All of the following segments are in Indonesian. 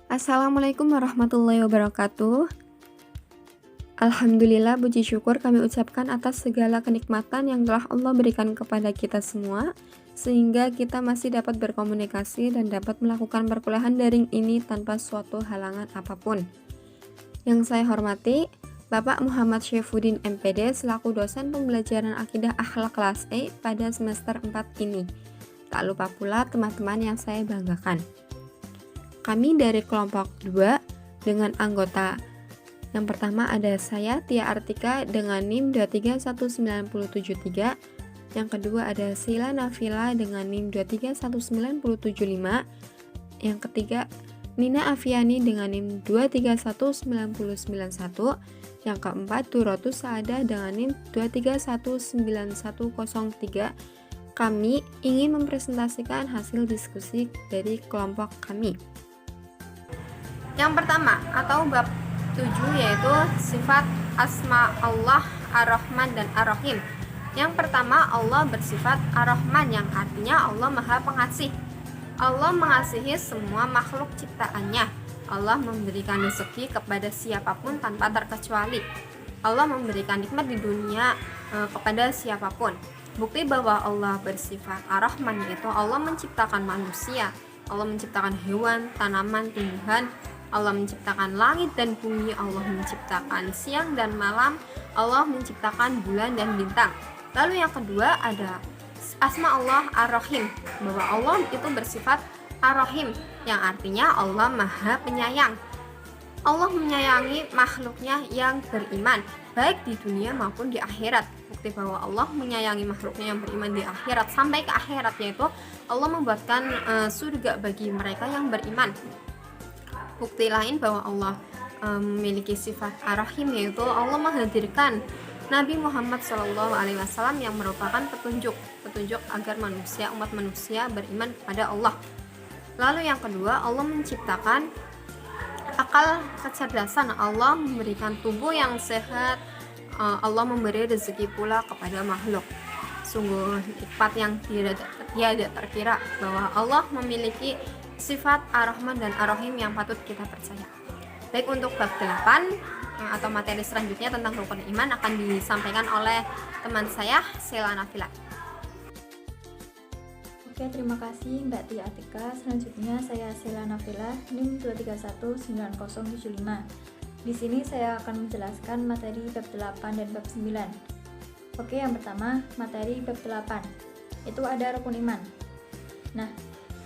Assalamualaikum warahmatullahi wabarakatuh. Alhamdulillah, puji syukur kami ucapkan atas segala kenikmatan yang telah Allah berikan kepada kita semua, sehingga kita masih dapat berkomunikasi dan dapat melakukan perkuliahan daring ini tanpa suatu halangan apapun. Yang saya hormati, Bapak Muhammad Syaifuddin MPD selaku dosen pembelajaran akidah akhlak kelas E pada semester 4 ini. Tak lupa pula teman-teman yang saya banggakan. Kami dari kelompok 2 dengan anggota yang pertama ada saya Tia Artika dengan NIM 231973, yang kedua ada Sila Nafila dengan NIM 231975, yang ketiga Nina Afiani dengan NIM 231991, yang keempat Durotus Saada dengan NIM 23190103. Kami ingin mempresentasikan hasil diskusi dari kelompok kami. Yang pertama atau bab 7 yaitu sifat asma Allah Ar-Rahman dan Ar-Rahim. Yang pertama, Allah bersifat Ar-Rahman yang artinya Allah Maha Pengasih. Allah mengasihi semua makhluk ciptaannya. Allah memberikan rezeki kepada siapapun tanpa terkecuali. Allah memberikan nikmat di dunia kepada siapapun. Bukti bahwa Allah bersifat Ar-Rahman yaitu Allah menciptakan manusia, Allah menciptakan hewan, tanaman, tumbuhan, Allah menciptakan langit dan bumi, Allah menciptakan siang dan malam, Allah menciptakan bulan dan bintang. Lalu yang kedua ada asma Allah Ar-Rahim, bahwa Allah itu bersifat Ar-Rahim yang artinya Allah Maha Penyayang. Allah menyayangi makhluknya yang beriman baik di dunia maupun di akhirat. Bukti bahwa Allah menyayangi makhluknya yang beriman di akhirat sampai ke akhirat, yaitu Allah membuatkan surga bagi mereka yang beriman. Bukti lain bahwa Allah memiliki sifat Ar-Rahim yaitu Allah menghadirkan Nabi Muhammad SAW yang merupakan petunjuk agar umat manusia beriman kepada Allah. Lalu yang kedua, Allah menciptakan akal kecerdasan, Allah memberikan tubuh yang sehat, Allah memberi rezeki pula kepada makhluk. Sungguh nikmat yang tiada terkira bahwa Allah memiliki sifat Ar-Rahman dan Ar-Rahim yang patut kita percaya. Baik, untuk bab 8 atau materi selanjutnya tentang rukun iman akan disampaikan oleh teman saya Sela Nafila. Oke, terima kasih Mbak Tia Atika. Selanjutnya saya Sela Nafila, NIM 2319075. Di sini saya akan menjelaskan materi bab 8 dan bab 9. Oke, yang pertama materi bab 8. Itu ada rukun iman. Nah,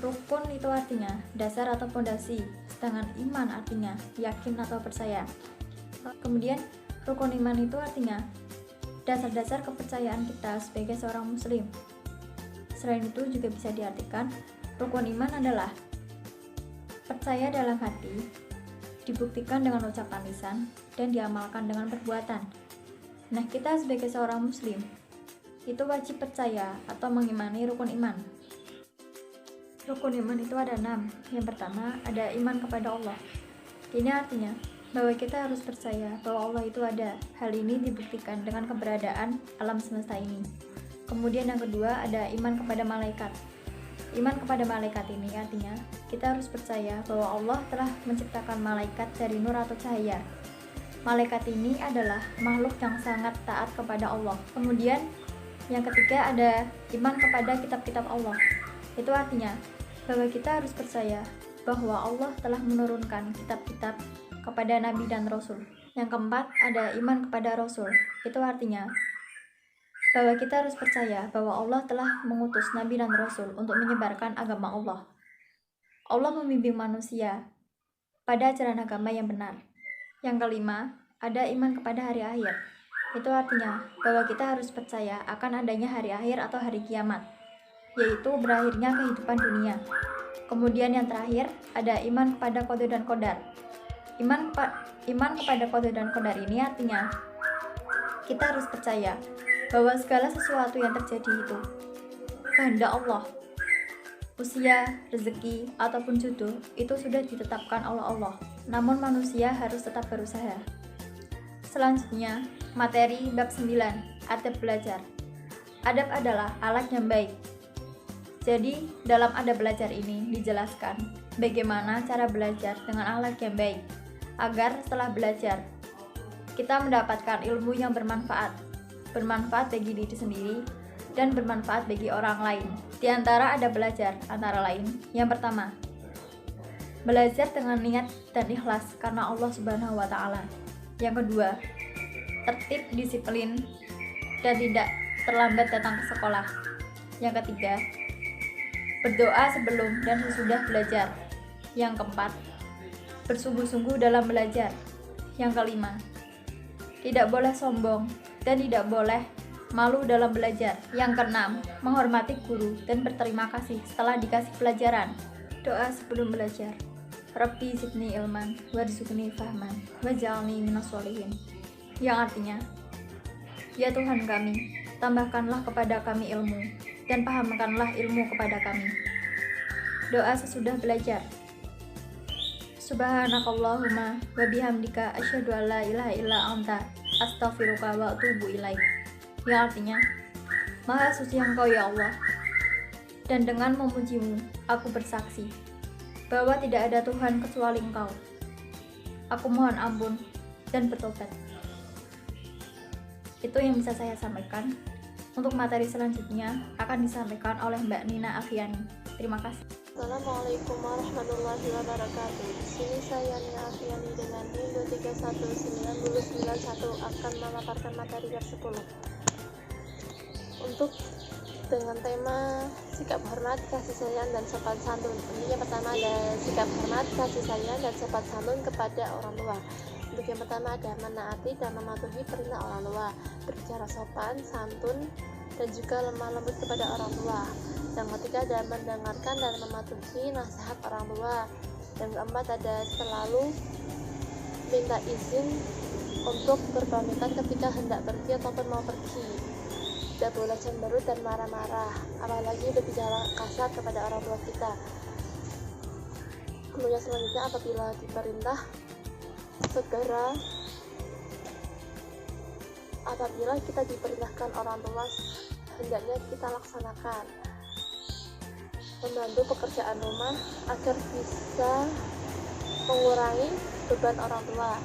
rukun itu artinya dasar atau fondasi, sedangkan iman artinya yakin atau percaya. Kemudian rukun iman itu artinya dasar-dasar kepercayaan kita sebagai seorang muslim. Selain itu juga bisa diartikan rukun iman adalah percaya dalam hati, dibuktikan dengan ucapan lisan, dan diamalkan dengan perbuatan. Nah, kita sebagai seorang muslim itu wajib percaya atau mengimani rukun iman. Rukun iman itu ada 6. Yang pertama ada iman kepada Allah. Ini artinya bahwa kita harus percaya bahwa Allah itu ada. Hal ini dibuktikan dengan keberadaan alam semesta ini. Kemudian yang kedua ada iman kepada malaikat. Iman kepada malaikat ini artinya kita harus percaya bahwa Allah telah menciptakan malaikat dari nur atau cahaya. Malaikat ini adalah makhluk yang sangat taat kepada Allah. Kemudian yang ketiga ada iman kepada kitab-kitab Allah. Itu artinya bahwa kita harus percaya bahwa Allah telah menurunkan kitab-kitab kepada Nabi dan Rasul. Yang keempat ada iman kepada Rasul. Itu artinya bahwa kita harus percaya bahwa Allah telah mengutus Nabi dan Rasul untuk menyebarkan agama Allah. Allah membimbing manusia pada ajaran agama yang benar. Yang kelima ada iman kepada hari akhir. Itu artinya bahwa kita harus percaya akan adanya hari akhir atau hari kiamat, yaitu berakhirnya kehidupan dunia. Kemudian yang terakhir ada iman kepada qada dan qadar. Iman kepada qada dan qadar ini artinya kita harus percaya bahwa segala sesuatu yang terjadi itu kehendak Allah. Usia, rezeki, ataupun jodoh itu sudah ditetapkan oleh Allah. Namun manusia harus tetap berusaha. Selanjutnya, materi bab 9, adab belajar. Adab adalah alat yang baik. Jadi, dalam adab belajar ini dijelaskan bagaimana cara belajar dengan akhlak yang baik, agar setelah belajar kita mendapatkan ilmu yang bermanfaat bagi diri sendiri dan bermanfaat bagi orang lain. Di antara adab belajar antara lain, yang pertama, belajar dengan niat dan ikhlas karena Allah Subhanahu wa taala. Yang kedua, tertib, disiplin, dan tidak terlambat datang ke sekolah. Yang ketiga, berdoa sebelum dan sesudah belajar. Yang keempat, bersungguh-sungguh dalam belajar. Yang kelima, tidak boleh sombong dan tidak boleh malu dalam belajar. Yang keenam, menghormati guru dan berterima kasih setelah dikasih pelajaran. Doa sebelum belajar. Rabbi zidni ilman warzuqni fahman waj'alni minas sholihin. Yang artinya, ya Tuhan kami, tambahkanlah kepada kami ilmu dan pahamkanlah ilmu kepada kami. Doa sesudah belajar. Subhanakallahumma wa bihamdika asyhadu an la ilaha illa anta astaghfiruka wa atubu ilaik. Yang artinya, Maha suci Engkau ya Allah, dan dengan memujimu aku bersaksi bahwa tidak ada Tuhan kecuali Engkau. Aku mohon ampun dan bertobat. Itu yang bisa saya sampaikan. Untuk materi selanjutnya akan disampaikan oleh Mbak Nina Afiani. Terima kasih. Assalamualaikum warahmatullahi wabarakatuh. Di sini saya Nina Afiani dengan NIM 2319091 akan memaparkan materi bab 10. Untuk dengan tema sikap hormat, kasih sayang, dan sopan santun. Ini yang pertama ada sikap hormat, kasih sayang, dan sopan santun kepada orang tua. Untuk yang pertama ada menaati dan mematuhi perintah orang tua, berbicara sopan, santun, dan juga lemah lembut kepada orang tua. Yang ketiga ada mendengarkan dan mematuhi nasihat orang tua. Yang keempat ada selalu minta izin untuk berpamitan ketika hendak pergi ataupun mau pergi. Tidak boleh cemberut dan marah-marah, apalagi berbicara kasar kepada orang tua kita. Kemudian selanjutnya apabila diperintah segera, apabila kita diperintahkan orang tua hendaknya kita laksanakan. Membantu pekerjaan rumah agar bisa mengurangi beban orang tua.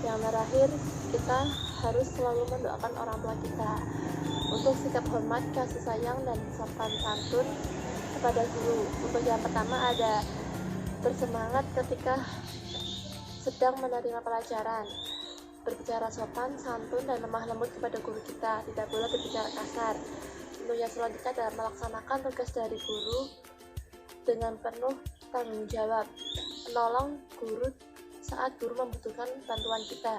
Yang terakhir, kita harus selalu mendoakan orang tua kita. Untuk sikap hormat, kasih sayang, dan sopan santun kepada guru. Untuk yang pertama ada bersemangat ketika sedang menerima pelajaran, berbicara sopan, santun, dan lemah lembut kepada guru kita, tidak boleh berbicara kasar. Untuk yang selanjutnya adalah melaksanakan tugas dari guru dengan penuh tanggung jawab, menolong guru saat guru membutuhkan bantuan kita.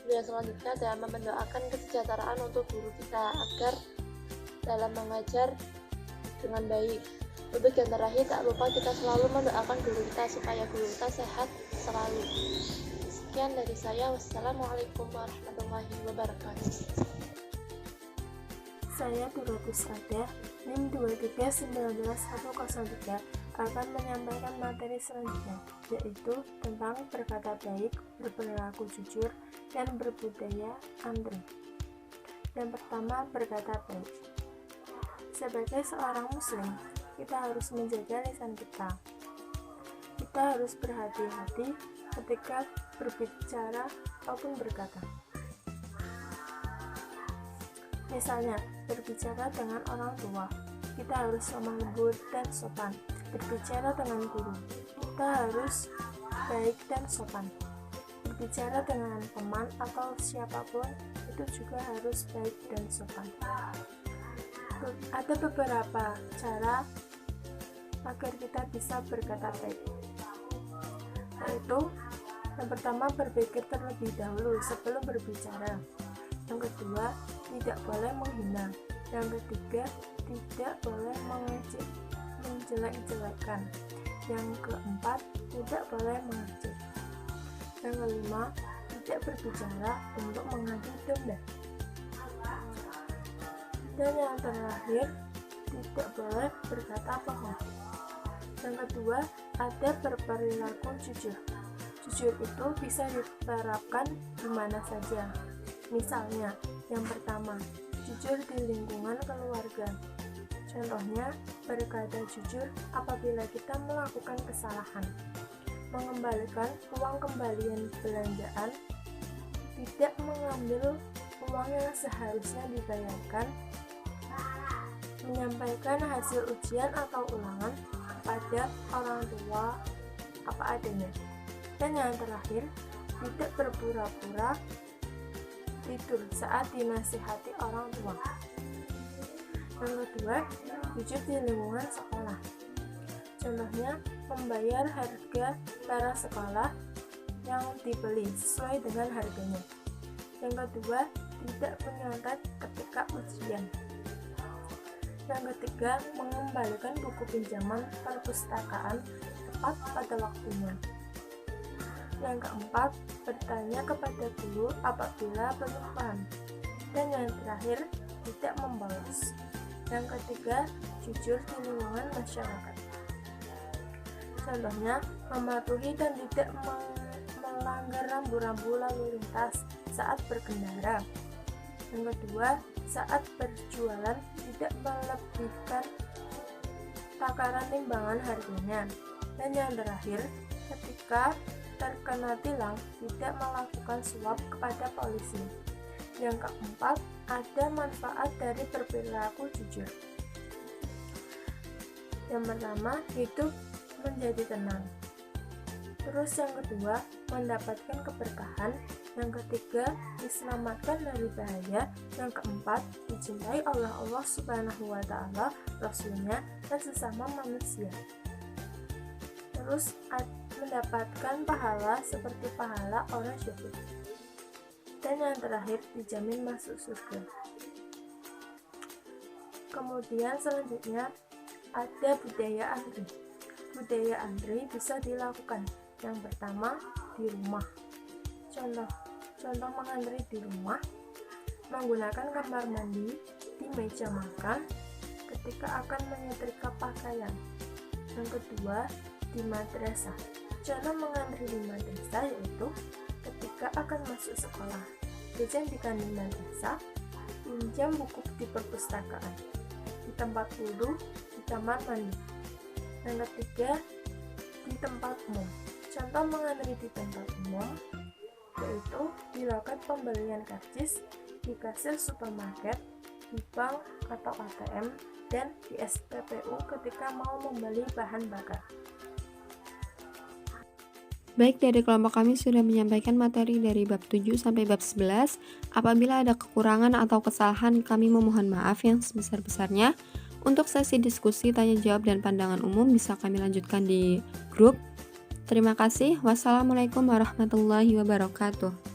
Yang selanjutnya adalah mendoakan kesejahteraan untuk guru kita agar dalam mengajar dengan baik. Untuk yang terakhir, tak lupa kita selalu mendoakan guru kita supaya guru kita sehat selalu. Sekian dari saya. Wassalamualaikum warahmatullahi wabarakatuh. Saya Duratus Ada, NIM 2310103 akan menyampaikan materi selanjutnya, yaitu tentang berkata baik, berperilaku jujur, dan berbudaya antri. Yang pertama, berkata baik. Sebagai seorang muslim, kita harus menjaga lisan kita. Kita harus berhati-hati ketika berbicara maupun berkata. Misalnya, berbicara dengan orang tua, kita harus lemah lembut dan sopan. Berbicara dengan guru, kita harus baik dan sopan. Berbicara dengan teman atau siapapun, itu juga harus baik dan sopan. Ada beberapa cara agar kita bisa berkata baik, yaitu yang pertama, berpikir terlebih dahulu sebelum berbicara. Yang kedua, tidak boleh menghina. Yang ketiga, tidak boleh mengejek, menjelek-jelekan. Yang keempat, tidak boleh mengejek. Yang kelima, tidak berbicara untuk mengadu domba. Dan yang terakhir, tidak boleh berkata bohong. Yang kedua, ada berperilaku jujur. Jujur itu bisa diterapkan di mana saja. Misalnya, yang pertama, jujur di lingkungan keluarga, Contohnya, berkata jujur apabila kita melakukan kesalahan, mengembalikan uang kembalian belanjaan, tidak mengambil uang yang seharusnya dibayarkan, menyampaikan hasil ujian atau ulangan kepada orang tua apa adanya. Dan yang terakhir, tidak berpura-pura tidur saat dinasihati orang tua. Yang kedua, jujur di lingkungan sekolah. Contohnya, membayar harga para sekolah yang dibeli sesuai dengan harganya. Yang kedua, tidak menyontek ketika ujian. Yang ketiga, mengembalikan buku pinjaman perpustakaan tepat pada waktunya. Yang keempat, bertanya kepada guru apabila belum paham. Dan yang terakhir, tidak membolos. Yang ketiga, jujur di lingkungan masyarakat. Contohnya, mematuhi dan tidak melanggar rambu-rambu lalu lintas saat berkendara. Yang kedua, saat berjualan tidak melebihkan takaran timbangan harganya. Dan yang terakhir, ketika terkena tilang tidak melakukan suap kepada polisi. Yang keempat, ada manfaat dari berperilaku jujur. Yang pertama, hidup menjadi tenang. Terus yang kedua, mendapatkan keberkahan. Yang ketiga, diselamatkan dari bahaya. Yang keempat, dicintai oleh Allah Subhanahu wa Ta'ala, Rasulnya, dan sesama manusia. Terus mendapatkan pahala seperti pahala orang syahid. Dan yang terakhir, dijamin masuk surga. Kemudian selanjutnya ada budaya antri. Budaya antri bisa dilakukan. Yang pertama, di rumah. Contoh mengantri di rumah, menggunakan kamar mandi, di meja makan, ketika akan menyetrika pakaian. Yang kedua, di madrasah. Contoh mengantri di madrasah yaitu ketika akan masuk sekolah, jajan di kantin madrasah, pinjam buku di perpustakaan, di tempat wudhu, di kamar mandi. Yang ketiga, di tempat umum. Contoh mengantri di tempat umum yaitu di loket pembelian karcis, di kasir supermarket, di bank atau ATM, dan di SPPU ketika mau membeli bahan bakar. Baik, dari kelompok kami sudah menyampaikan materi dari bab 7 sampai bab 11. Apabila ada kekurangan atau kesalahan, kami memohon maaf yang sebesar-besarnya. Untuk sesi diskusi, tanya jawab, dan pandangan umum bisa kami lanjutkan di grup. Terima kasih. Wassalamualaikum warahmatullahi wabarakatuh.